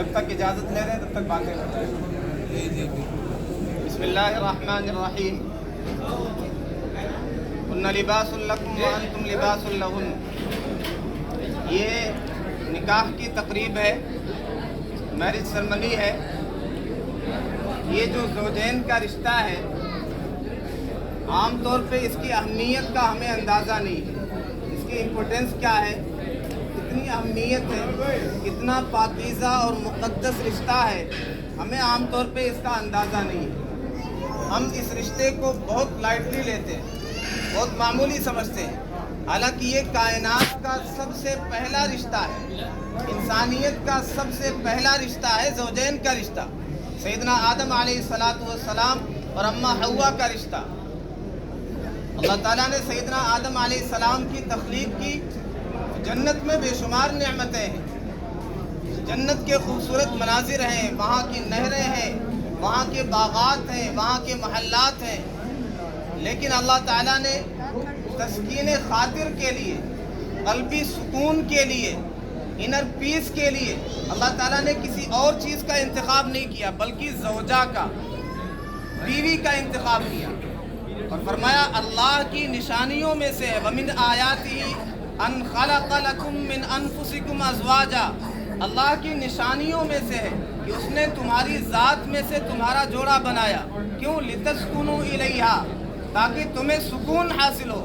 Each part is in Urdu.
جب تک اجازت لے رہے ہیں تب تک باتیں ہو جائیں. بسم اللہ الرحمن الرحیم. ان لباس لکم وانتم لباس لہن. یہ نکاح کی تقریب ہے، میرج سرمنی ہے. یہ جو زوجین کا رشتہ ہے، عام طور پہ اس کی اہمیت کا ہمیں اندازہ نہیں ہے. اس کی امپورٹنس کیا ہے، کتنی اہمیت ہے، کتنا پاکیزہ اور مقدس رشتہ ہے، ہمیں عام طور پہ اس کا اندازہ نہیں ہے. ہم اس رشتے کو بہت لائٹلی لیتے ہیں، بہت معمولی سمجھتے ہیں. حالانکہ یہ کائنات کا سب سے پہلا رشتہ ہے، انسانیت کا سب سے پہلا رشتہ ہے زوجین کا رشتہ. سیدنا آدم علیہ السلام اور اماں حوا کا رشتہ. اللہ تعالیٰ نے سیدنا آدم علیہ السلام کی تخلیق کی. جنت میں بے شمار نعمتیں ہیں، جنت کے خوبصورت مناظر ہیں، وہاں کی نہریں ہیں، وہاں کے باغات ہیں، وہاں کے محلات ہیں. لیکن اللہ تعالیٰ نے تسکین خاطر کے لیے، قلبی سکون کے لیے، انر پیس کے لیے اللہ تعالیٰ نے کسی اور چیز کا انتخاب نہیں کیا، بلکہ زوجہ کا، بیوی کا انتخاب کیا. اور فرمایا اللہ کی نشانیوں میں سے وَمِنْ آیَاتِهِ أَنْ خَلَقَ لَكُم مِّنْ أَنفُسِكُمْ أَزْوَاجًا. اللہ کی نشانیوں میں سے ہے کہ اس نے تمہاری ذات میں سے تمہارا جوڑا بنایا. کیوں؟ لِتَسْكُنُوا إِلَيْهَا، تاکہ تمہیں سکون حاصل ہو.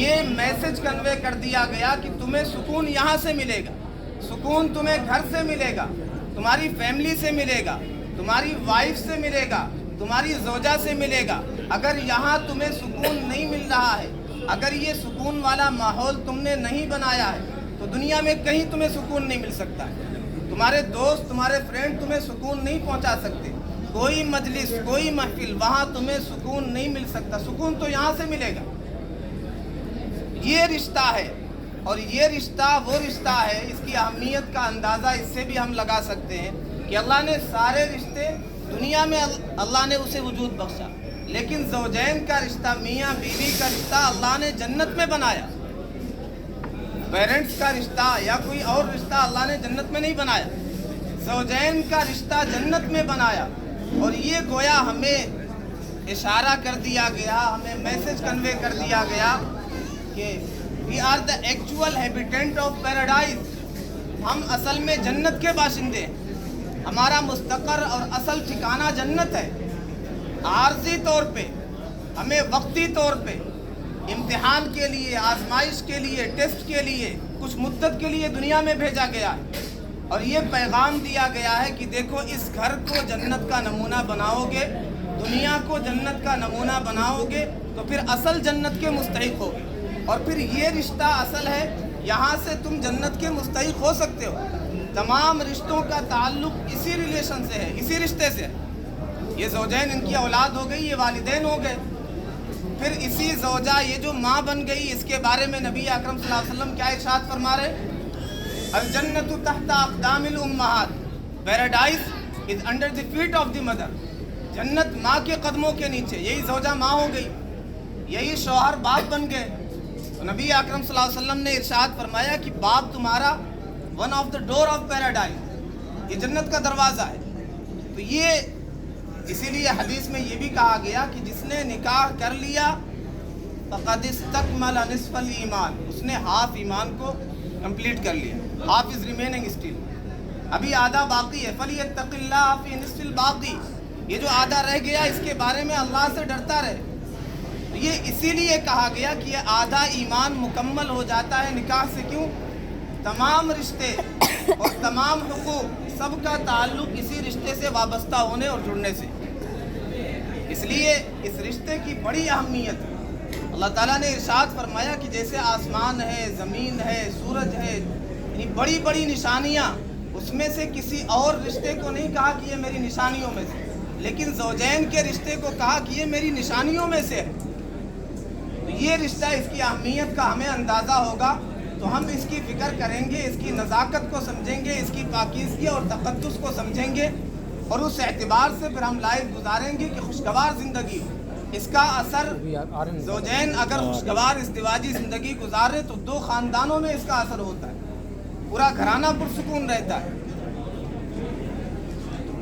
یہ میسج کنوے کر دیا گیا کہ تمہیں سکون یہاں سے ملے گا، سکون تمہیں گھر سے ملے گا، تمہاری فیملی سے ملے گا، تمہاری وائف سے ملے گا، تمہاری زوجہ سے ملے گا. اگر یہاں تمہیں سکون نہیں مل رہا ہے، اگر یہ سکون والا ماحول تم نے نہیں بنایا ہے، تو دنیا میں کہیں تمہیں سکون نہیں مل سکتا ہے. تمہارے دوست، تمہارے فرینڈ تمہیں سکون نہیں پہنچا سکتے. کوئی مجلس، کوئی محفل، وہاں تمہیں سکون نہیں مل سکتا. سکون تو یہاں سے ملے گا. یہ رشتہ ہے، اور یہ رشتہ وہ رشتہ ہے، اس کی اہمیت کا اندازہ اس سے بھی ہم لگا سکتے ہیں کہ اللہ نے سارے رشتے دنیا میں اللہ نے اسے وجود بخشا، لیکن زوجین کا رشتہ، میاں بیوی کا رشتہ اللہ نے جنت میں بنایا. پیرنٹس کا رشتہ یا کوئی اور رشتہ اللہ نے جنت میں نہیں بنایا، زوجین کا رشتہ جنت میں بنایا. اور یہ گویا ہمیں اشارہ کر دیا گیا، ہمیں میسج کنوے کر دیا گیا کہ we are the actual habitant of paradise. ہم اصل میں جنت کے باشندے ہیں. ہمارا مستقر اور اصل ٹھکانہ جنت ہے. عارضی طور پہ ہمیں وقتی طور پہ امتحان کے لیے، آزمائش کے لیے، ٹیسٹ کے لیے کچھ مدت کے لیے دنیا میں بھیجا گیا ہے، اور یہ پیغام دیا گیا ہے کہ دیکھو اس گھر کو جنت کا نمونہ بناؤ گے، دنیا کو جنت کا نمونہ بناؤ گے تو پھر اصل جنت کے مستحق ہوگے. اور پھر یہ رشتہ اصل ہے، یہاں سے تم جنت کے مستحق ہو سکتے ہو. تمام رشتوں کا تعلق اسی ریلیشن سے ہے، اسی رشتے سے ہے. یہ زوجین، ان کی اولاد ہو گئی، یہ والدین ہو گئے. پھر اسی زوجہ، یہ جو ماں بن گئی، اس کے بارے میں نبی اکرم صلی اللہ علیہ وسلم کیا ارشاد فرما رہے؟ الجنت تحت اقدام الامہات، paradise is under the feet of the mother. جنت ماں کے قدموں کے نیچے. یہی زوجہ ماں ہو گئی، یہی شوہر باپ بن گئے. تو نبی اکرم صلی اللہ علیہ وسلم نے ارشاد فرمایا کہ باپ تمہارا one of the door of paradise, یہ جنت کا دروازہ ہے. تو یہ اسی لیے حدیث میں یہ بھی کہا گیا کہ جس نے نکاح کر لیا فقد استکمل نصف الایمان، اس نے ہاف ایمان کو کمپلیٹ کر لیا. ہاف از ریمیننگ اسٹل، ابھی آدھا باقی ہے. فلیتق اللہ فی نصف الباقی، یہ جو آدھا رہ گیا اس کے بارے میں اللہ سے ڈرتا رہے. یہ اسی لیے کہا گیا کہ یہ آدھا ایمان مکمل ہو جاتا ہے نکاح سے. کیوں؟ تمام رشتے اور تمام حقوق، سب کا تعلق اسی رشتے سے وابستہ ہونے اور جڑنے سے. اس لیے اس رشتے کی بڑی اہمیت ہے. اللہ تعالیٰ نے ارشاد فرمایا کہ جیسے آسمان ہے، زمین ہے، سورج ہے، یعنی بڑی بڑی نشانیاں، اس میں سے کسی اور رشتے کو نہیں کہا کہ یہ میری نشانیوں میں سے، لیکن زوجین کے رشتے کو کہا کہ یہ میری نشانیوں میں سے ہے. تو یہ رشتہ، اس کی اہمیت کا ہمیں اندازہ ہوگا تو ہم اس کی فکر کریں گے، اس کی نزاکت کو سمجھیں گے، اس کی پاکیزگی اور تقدس کو سمجھیں گے، اور اس اعتبار سے پھر ہم لائف گزاریں گے کہ خوشگوار زندگی. اس کا اثر زوجین اگر خوشگوار ازدواجی زندگی گزارے تو دو خاندانوں میں اس کا اثر ہوتا ہے، پورا گھرانہ پرسکون رہتا ہے.